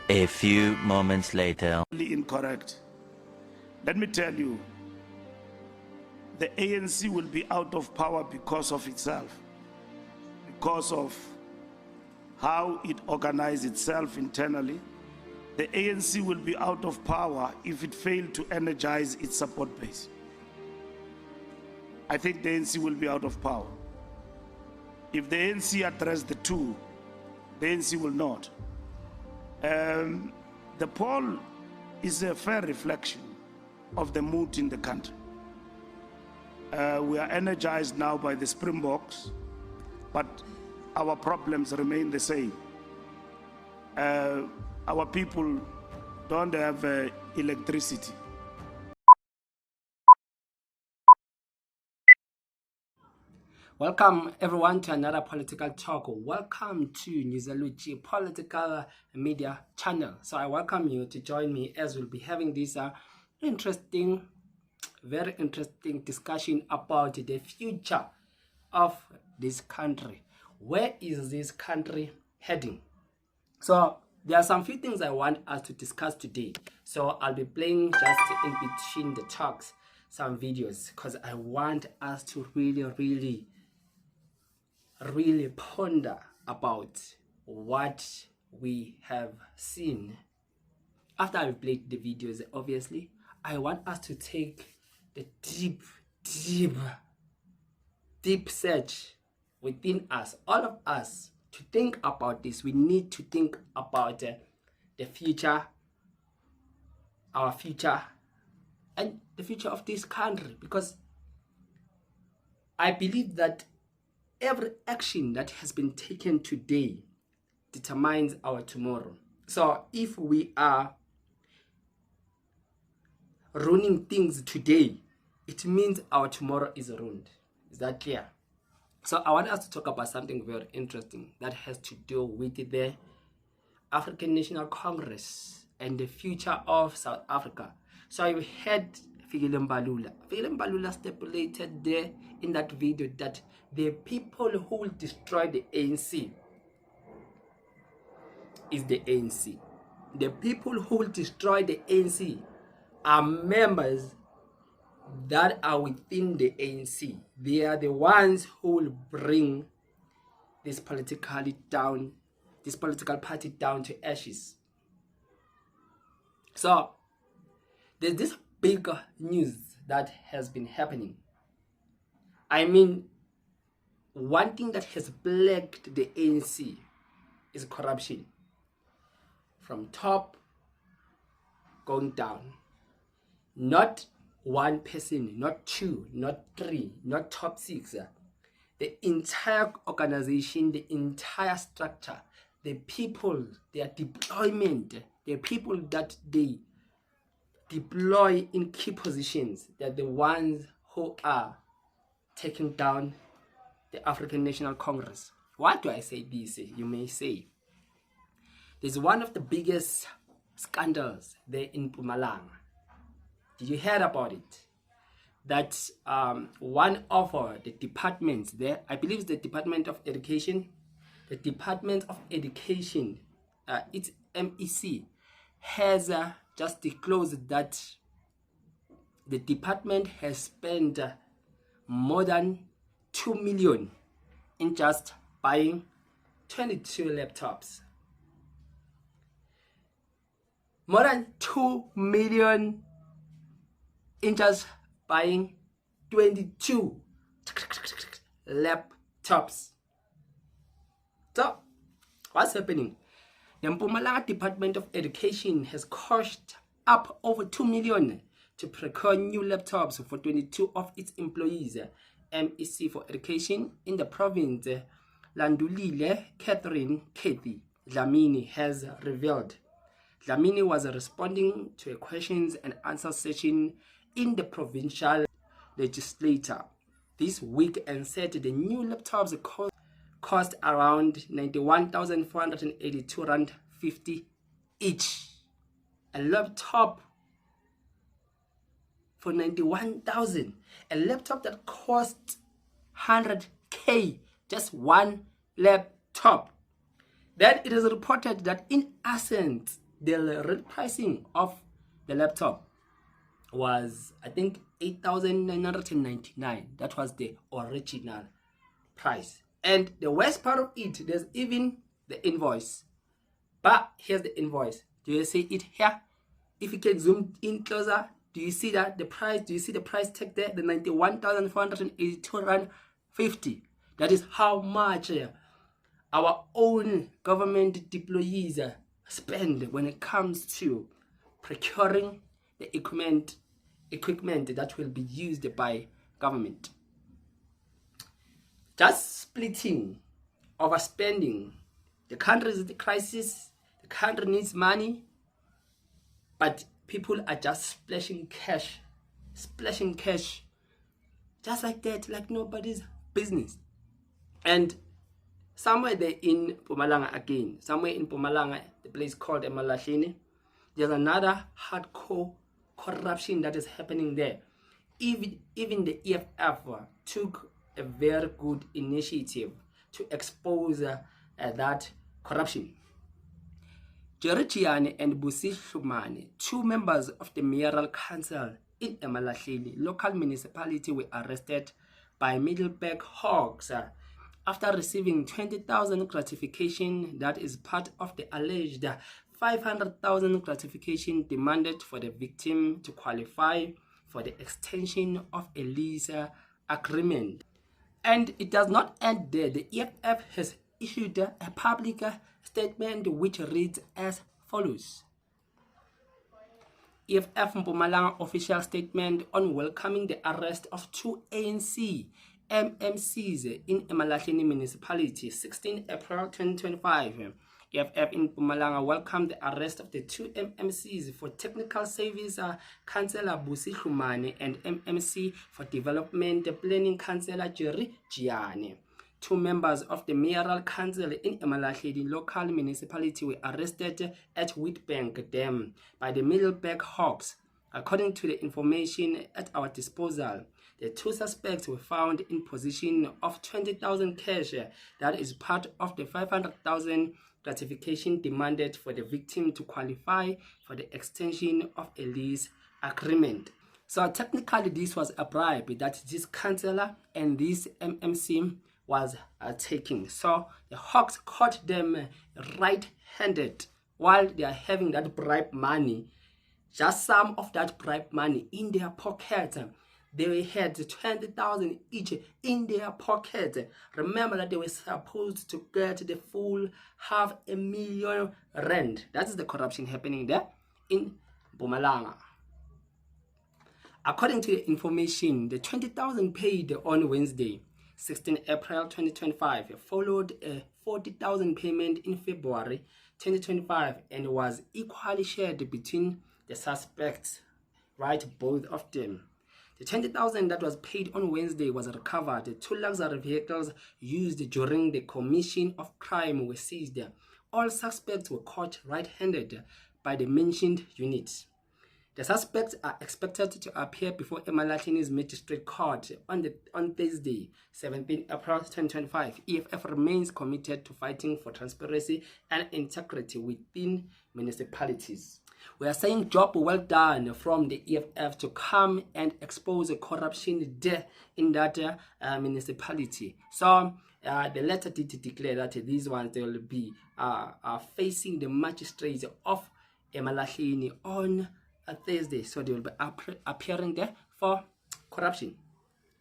A few moments later. Incorrect. Let me tell you, the ANC will be out of power because of itself, because of how it organizes itself internally. The ANC will be out of power if it failed to energize its support base. I think the ANC will be out of power. If the ANC address the two, the ANC will not. The poll is a fair reflection of the mood in the country. We are energized now by the Springboks, but our problems remain the same. Our people don't have electricity. Welcome everyone to another political talk. Welcome to Nizaluchi Political Media Channel. So I welcome you to join me as we'll be having this very interesting discussion about the future of this country. Where is this country heading? So there are some few things I want us to discuss today. So I'll be playing just in between the talks some videos because I want us to really ponder about what we have seen. After I've played the videos, obviously, I want us to take the deep search within us, all of us, to think about this. We need to think about the future, our future, and the future of this country, because I believe that every action that has been taken today determines our tomorrow. So if we are ruining things today, it means our tomorrow is ruined. Is that clear? So I want us to talk about something very interesting that has to do with the African National Congress and the future of South Africa. So you heard Fikile Mbalula. Fikile Mbalula stipulated there in that video that the people who will destroy the ANC is the ANC. The people who will destroy the ANC are members that are within the ANC. They are the ones who will bring this political party down to ashes. So there's this big news that has been happening. I mean, one thing that has plagued the ANC is corruption. From top going down. Not one person, not two, not three, not top six. The entire organization, the entire structure, the people, their deployment, the people that they deploy in key positions, they're the ones who are taking down the African National Congress. Why do I say this? You may say. There's one of the biggest scandals there in Mpumalanga. Did you hear about it? That one of the departments there, I believe it's the Department of Education, it's MEC, has just disclosed that the department has spent more than 2 million in just buying 22 laptops. More than 2 million in just buying 22 laptops. So, what's happening? The Mpumalanga Department of Education has cost up over 2 million to procure new laptops for 22 of its employees. MEC for Education in the province, Landulile Catherine Kathy Dlamini, has revealed. Dlamini was responding to a questions and answer session in the provincial legislature this week and said the new laptops cost around 91,482 rand 50 each. A laptop for 91,000. A laptop that costs 100k, just one laptop. Then it is reported that in essence, the repricing of the laptop was, I think, 8,999. That was the original price. And the worst part of it, there's even the invoice. But here's the invoice. Do you see it here? If you can zoom in closer, do you see that the price? Do you see the price tag there? The 91,482 rand 50. That is how much our own government employees spend when it comes to procuring the equipment that will be used by government. Just splitting, overspending. The country is in the crisis. The country needs money, but people are just splashing cash, just like that, like nobody's business. And somewhere there in Mpumalanga again, the place called Emalahleni, there's another hardcore corruption that is happening there. Even the EFF took a very good initiative to expose that corruption. Jerry Giani and Busi Shumane, two members of the mayoral council in Emalahleni local municipality, were arrested by Middleburg Hawks after receiving 20,000 gratification that is part of the alleged 500,000 gratification demanded for the victim to qualify for the extension of a lease agreement. And it does not end there. The EFF has issued a public statement which reads as follows. EFF Mpumalanga official statement on welcoming the arrest of two ANC MMCs in Emalahleni municipality, 16 April 2025. EFF in Mpumalanga welcomed the arrest of the two MMCs for technical service Councillor Busi Shumane and MMC for development planning Councillor Jerry Giani. Two members of the mayoral council in Emalahleni local municipality were arrested at Wheatbank Dam by the Middleburg Hawks. According to the information at our disposal, the two suspects were found in possession of 20,000 cash that is part of the 500,000 gratification demanded for the victim to qualify for the extension of a lease agreement. So technically this was a bribe that this councillor and this MMC was taking. So the Hawks caught them right-handed while they are having that bribe money, just some of that bribe money in their pocket. They had 20,000 each in their pocket. Remember that they were supposed to get the full 500,000 rand. That is the corruption happening there in Mpumalanga. According to the information, the 20,000 paid on Wednesday, 16 April 2025, followed a 40,000 payment in February 2025 and was equally shared between the suspects, right? Both of them. The 20,000 that was paid on Wednesday was recovered. The two luxury vehicles used during the commission of crime were seized. All suspects were caught right-handed by the mentioned units. The suspects are expected to appear before Emalahleni's Magistrate Court on Thursday, 17 April 2025. EFF remains committed to fighting for transparency and integrity within municipalities. We are saying job well done from the EFF to come and expose the corruption there in that municipality. So the letter did declare that these ones, they will be facing the magistrates of Emalahleni on a Thursday. So they will be appearing there for corruption.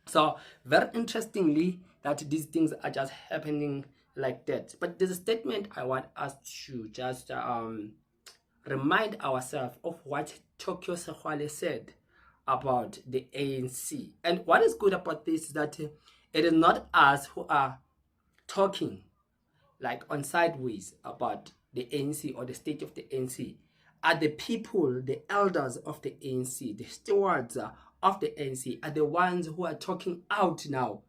So very interestingly that these things are just happening like that. But there's a statement I want us to just remind ourselves of what Tokyo Sexwale said about the ANC. And what is good about this is that it is not us who are talking like on sideways about the ANC or the state of the ANC. Are the people, the elders of the ANC, the stewards of the ANC, are the ones who are talking out now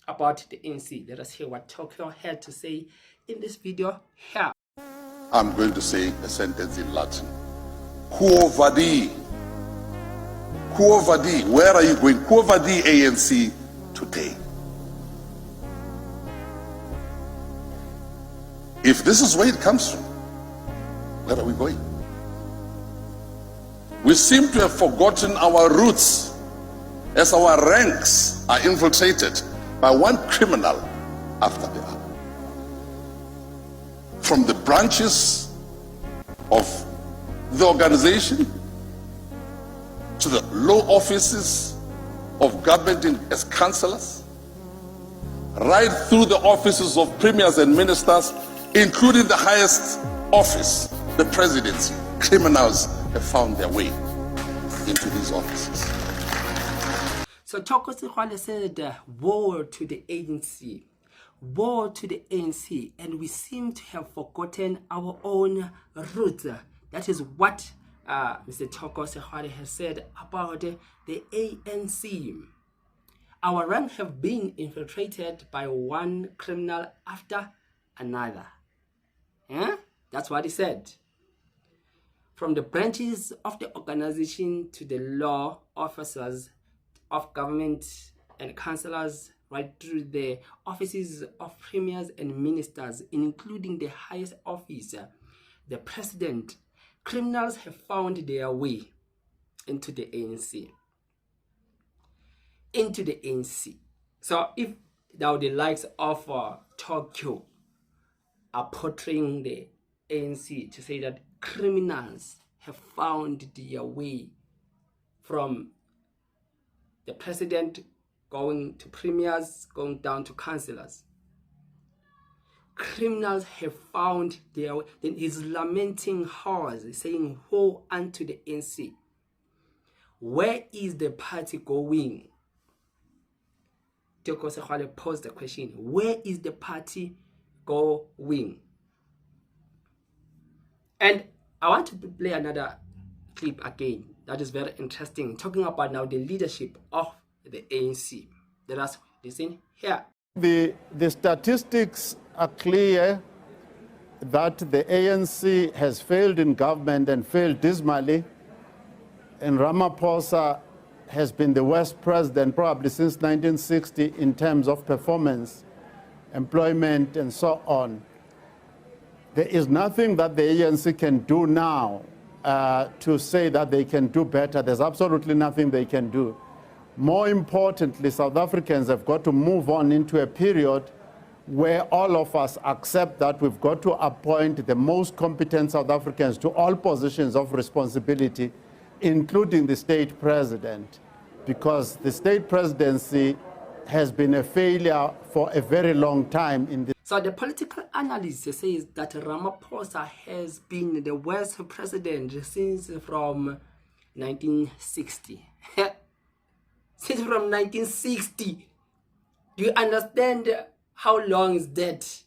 about the ANC. Let us hear what Tokyo had to say in this video here. I'm going to say a sentence in Latin. Quo vadis? Quo vadis? Where are you going? Quo vadis ANC today? If this is where it comes from, where are we going? We seem to have forgotten our roots as our ranks are infiltrated by one criminal after the other. From the branches of the organization to the low offices of government as councillors, right through the offices of premiers and ministers, including the highest office, the presidency. Criminals have found their way into these offices. So Tokyo Sexwale said, war to the ANC. War to the ANC, and we seem to have forgotten our own roots. That is what Mr. Tokyo Sexwale has said about the ANC. Our ranks have been infiltrated by one criminal after another. Yeah? That's what he said. From the branches of the organization to the law officers of government and councillors, right through the offices of premiers and ministers, including the highest office, the president, criminals have found their way into the ANC. Into the ANC. So if now the likes of Tokyo are portraying the ANC to say that criminals have found their way from the president going to premiers, going down to councillors. Criminals have found their way. Then he's lamenting horrors, saying, woe unto the ANC. Where is the party going? Tokyo Sexwale posed the question, where is the party going? And I want to play another clip again that is very interesting, talking about now the leadership of the ANC. Let us listen here. The statistics are clear that the ANC has failed in government and failed dismally, and Ramaphosa has been the worst president probably since 1960 in terms of performance, employment, and so on. There is nothing that the ANC can do now to say that they can do better. There's absolutely nothing they can do. More importantly, South Africans have got to move on into a period where all of us accept that we've got to appoint the most competent South Africans to all positions of responsibility, including the state president, because the state presidency has been a failure for a very long time in this. So the political analyst says that Ramaphosa has been the worst president since from 1960. Since from 1960. Do you understand how long is that?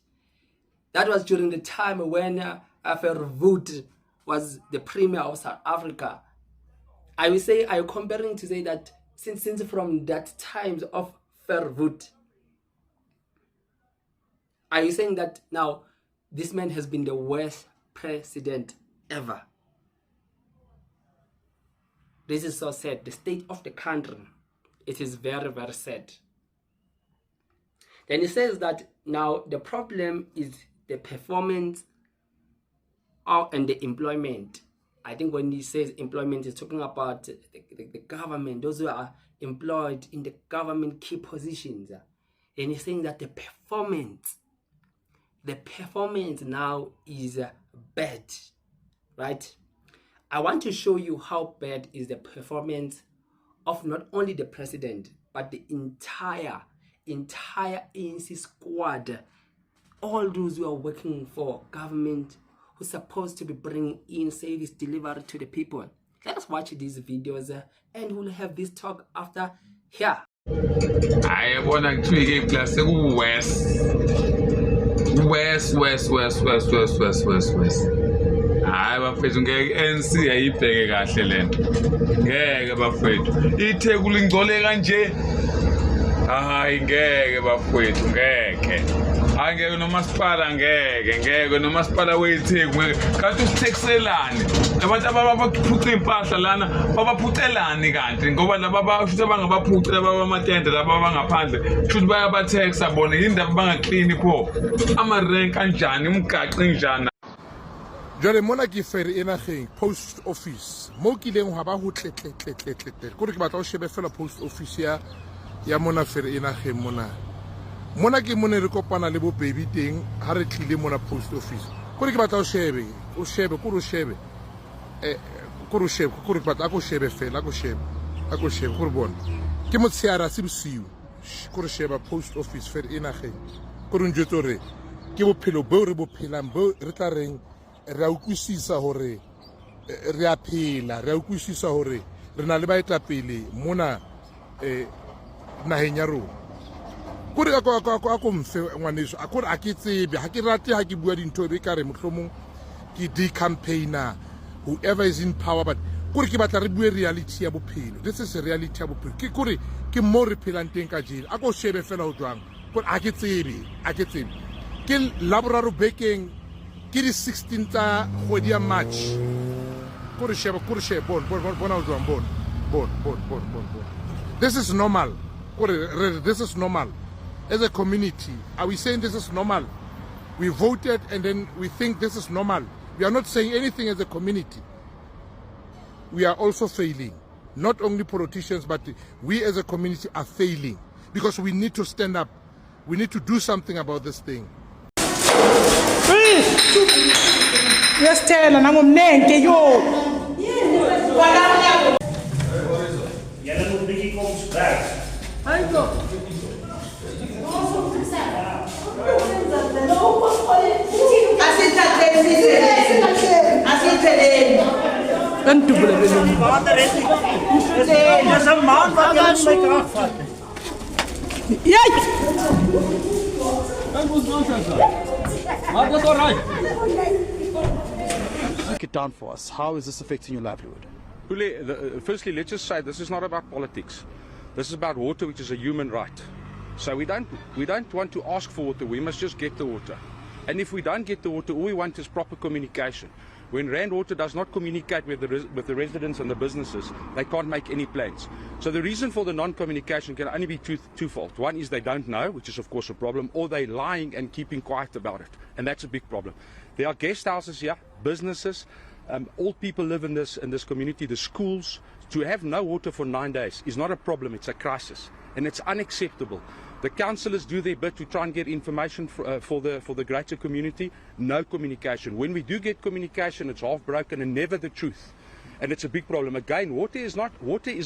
That was during the time when Verwoerd was the premier of South Africa. Are you comparing to say that since from that time of Verwoerd? Are you saying that now this man has been the worst president ever? This is so sad. The state of the country, it is very, very sad. Then he says that now the problem is the performance and the employment. I think when he says employment, he's talking about the government, those who are employed in the government key positions. And he's saying that the performance now is bad, right? I want to show you how bad is the performance of not only the president, but the entire ANC squad, all those who are working for government, who's supposed to be bringing in service delivery to the people. Let us watch these videos and we'll have this talk after here. I want to tweak class west. Hayi bafethu ngeke ANC ayibheke kahle lento. Ngeke bafethu. Itheku lingcole kanje. hayi ngeke bafowethu ngeke angeke nomasipala ngeke nomasipala wethu ngeke kanti usithekselani abantu abaphuca impahla lana babaphucelani kanti ngoba laba bashuthi abangabaphuci laba bamatende laba bangaphandle shuthi bayabathexa bona indaba bangaklini pho amarenk kanjani umgaqo njani. Jwale mona ke fere enageng post office mo kileng ha ba ho tletletletletle gore ke batla o shebe fela post office ya mona fere enageng mona ke mone re kopana le bo baby teng ha re tlile mona post office gore ke batla o shebe gore ke batla go shebe fela go shebe gore bona ke motsheara se bosiu gore sheba post office fere enageng gore njwetso re ke bophelo bo re bo phelang bo re tla reng re a utlwisisa hore re a phela re a utlwisisa hore re na le baetapele mona naheng ya rona kore a ko mfe ngwaneso a kore a ke tsebe ha ke rate ha ke bua dintho be ka re mohlomong ke di-campaigner whoever is in power but kore ke batla re bue reality ya bophelo this is a reality ya bophelo ke kore ke mo re phelang teng ka jele a ko shebe fela ho jwang kore a ke tsebe ke laboraro bekeng ke di 16 tsa kgwedi ya March kore shebe bona ho jwang bon this is normal kore this is normal as a community. Are we saying this is normal? We voted and then we think this is normal. We are not saying anything as a community. We are also failing. Not only politicians, but we as a community are failing because we need to stand up. We need to do something about this thing. Yes, tell and I'm going yo. Break it down for us. How is this affecting your livelihood? Firstly, let's just say this is not about politics. This is about water, which is a human right. So we don't want to ask for water. We must just get the water. And if we don't get the water, all we want is proper communication. When Rand Water does not communicate with the residents and the businesses, they can't make any plans. So the reason for the non-communication can only be twofold. One is they don't know, which is of course a problem, or they're lying and keeping quiet about it. And that's a big problem. There are guest houses here, businesses, all people live in this community, the schools. To have no water for 9 days is not a problem, it's a crisis. And it's unacceptable. The councillors do their bit to try and get information for the greater community. No communication. When we do get communication, it's half broken and never the truth. And it's a big problem. Again, water is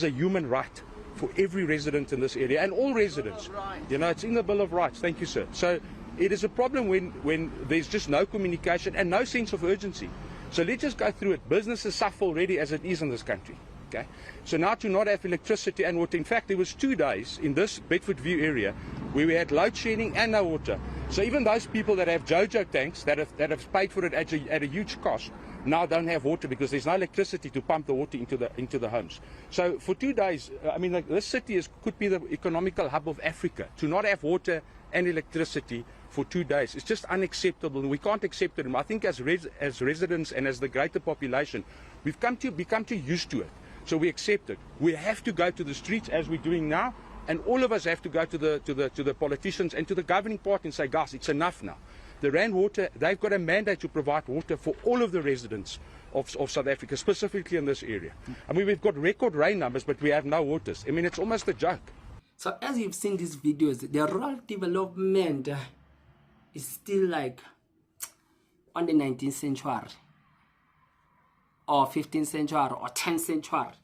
a human right for every resident in this area and all residents. You know, it's in the Bill of Rights. Thank you, sir. So it is a problem when there's just no communication and no sense of urgency. So let's just go through it. Businesses suffer already as it is in this country. Okay. So now to not have electricity and water. In fact, there was 2 days in this Bedford View area where we had load shedding and no water. So even those people that have JoJo tanks that have paid for it at a huge cost now don't have water because there's no electricity to pump the water into the homes. So for 2 days, I mean, this city could be the economical hub of Africa. To not have water and electricity for 2 days, it's just unacceptable. We can't accept it. And I think as residents and as the greater population, we've become too used to it. So we accept it. We have to go to the streets as we're doing now, and all of us have to go to the politicians and to the governing party and say, guys, it's enough now. The Rand Water, they've got a mandate to provide water for all of the residents of South Africa, specifically in this area. I mean, we've got record rain numbers, but we have no waters. I mean, it's almost a joke. So as you've seen these videos, the rural development is still like on the 19th century. Or 15th century or 10th century.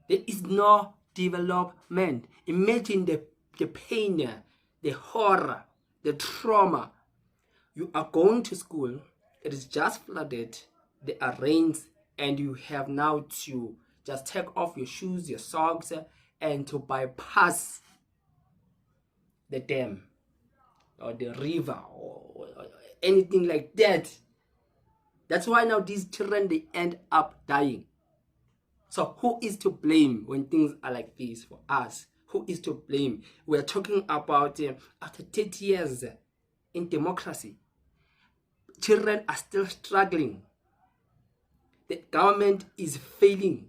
There is no development. Imagine the pain, the horror, the trauma. You are going to school, it is just flooded, there are rains, and you have now to just take off your shoes, your socks, and to bypass the dam or the river or anything like that. That's why now these children, they end up dying. So who is to blame when things are like this for us? who is to blame? We're talking about after 30 years in democracy, children are still struggling. The government is failing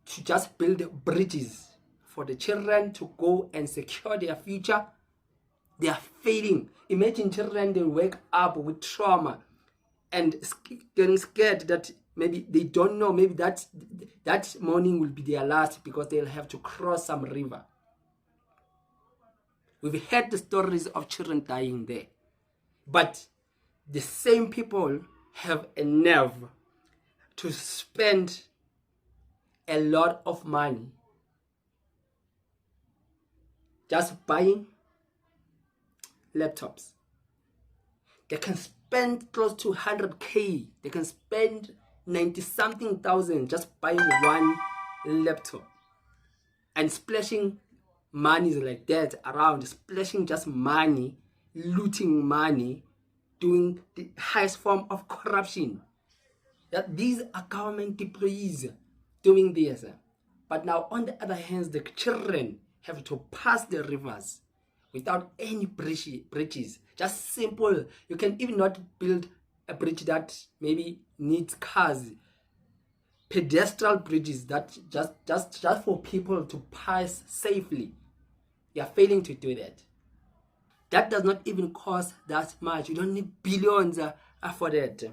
to just build bridges for the children to go and secure their future. They are failing. Imagine children, they wake up with trauma and getting scared that maybe they don't know, maybe that morning will be their last because they'll have to cross some river. We've heard the stories of children dying there. But the same people have a nerve to spend a lot of money just buying laptops. They can spend close to 100K. They can spend 90-something thousand just buying one laptop and splashing money like that around, splashing just money, looting money, doing the highest form of corruption. That these are government employees doing this. But now on the other hand, the children have to pass the rivers without any bridges. Just simple. You can even not build a bridge that maybe needs cars. Pedestrian bridges that just for people to pass safely. They are failing to do that. That does not even cost that much. You don't need billions for that.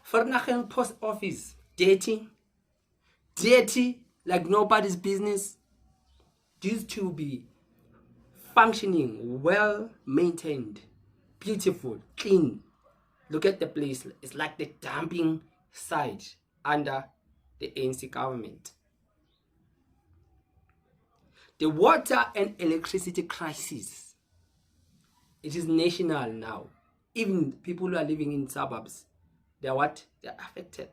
Vernagen post office, dirty like nobody's business. Used to be functioning, well maintained, beautiful, clean. Look at the place. It's like the dumping site under the ANC government. The water and electricity crisis, it is national now. Even people who are living in suburbs, they're affected.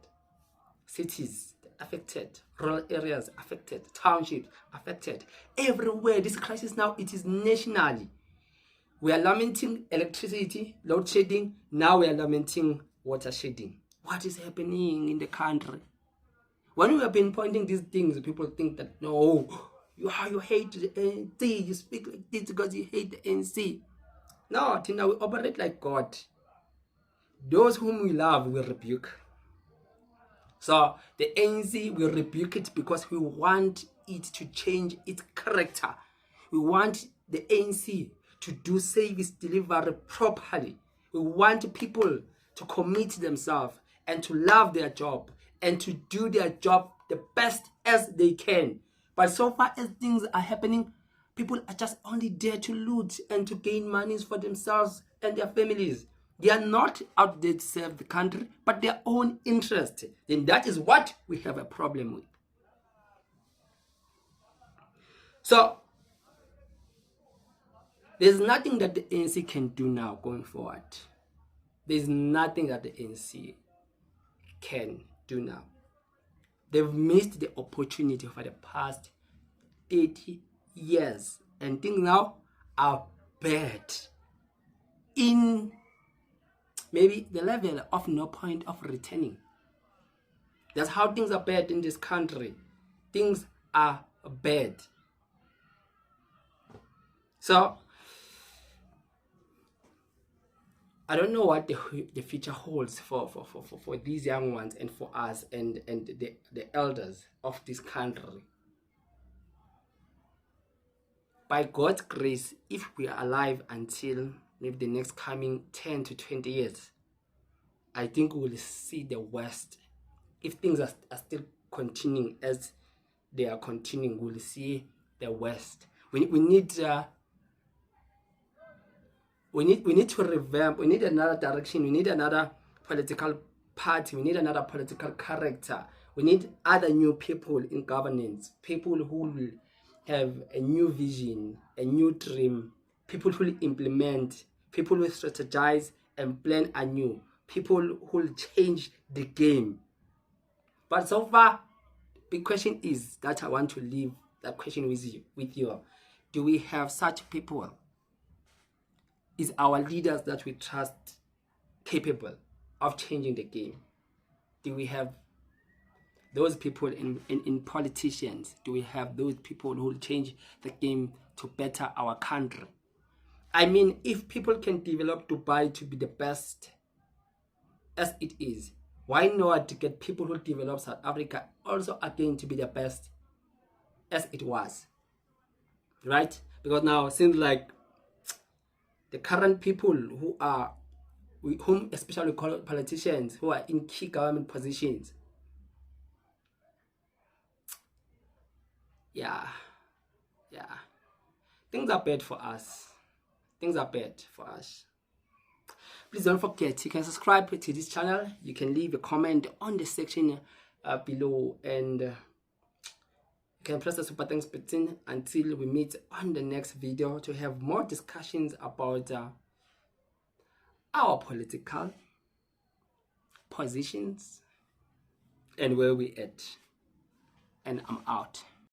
Cities, they're affected. Rural areas, affected. Townships, affected. Everywhere, this crisis now, it is nationally. We are lamenting electricity, load shedding. Now we are lamenting water shedding. What is happening in the country? When we have been pointing these things, people think that, no, you hate the ANC. You speak like this because you hate the ANC. No, Tina, we operate like God. Those whom we love, we rebuke. So the ANC will rebuke it because we want it to change its character. We want the ANC to do service delivery properly. We want people to commit themselves and to love their job and to do their job the best as they can. But so far as things are happening, people are just only there to loot and to gain monies for themselves and their families. They are not out there to serve the country, but their own interest. Then that is what we have a problem with. So, there's nothing that the ANC can do now going forward. There's nothing that the ANC can do now. They've missed the opportunity for the past 30 years. And things now are bad. In maybe the level of no point of returning. That's how things are bad in this country. Things are bad. So, I don't know what the future holds for these young ones and for us and the elders of this country. By God's grace, if we are alive until maybe the next coming 10 to 20 years, I think we will see the worst. If things are still continuing as they are continuing, we will see the worst. We need to revamp. We need another direction. We need another political party. We need another political character. We need other new people in governance. People who will have a new vision, a new dream. People who will implement. People who strategize and plan anew. People who will change the game. But so far, the question is that I want to leave that question with you. Do we have such people? Is our leaders that we trust capable of changing the game? Do we have those people in politicians? Do we have those people who will change the game to better our country? I mean, if people can develop Dubai to be the best as it is, why not to get people who develop South Africa also again to be the best as it was, right? Because now it seems like the current people who are, whom especially call politicians, who are in key government positions, yeah, things are bad for us. Things are bad for us. Please don't forget, you can subscribe to this channel. You can leave a comment on the section below, and you can press the super thanks button until we meet on the next video to have more discussions about our political positions and where we at. And I'm out.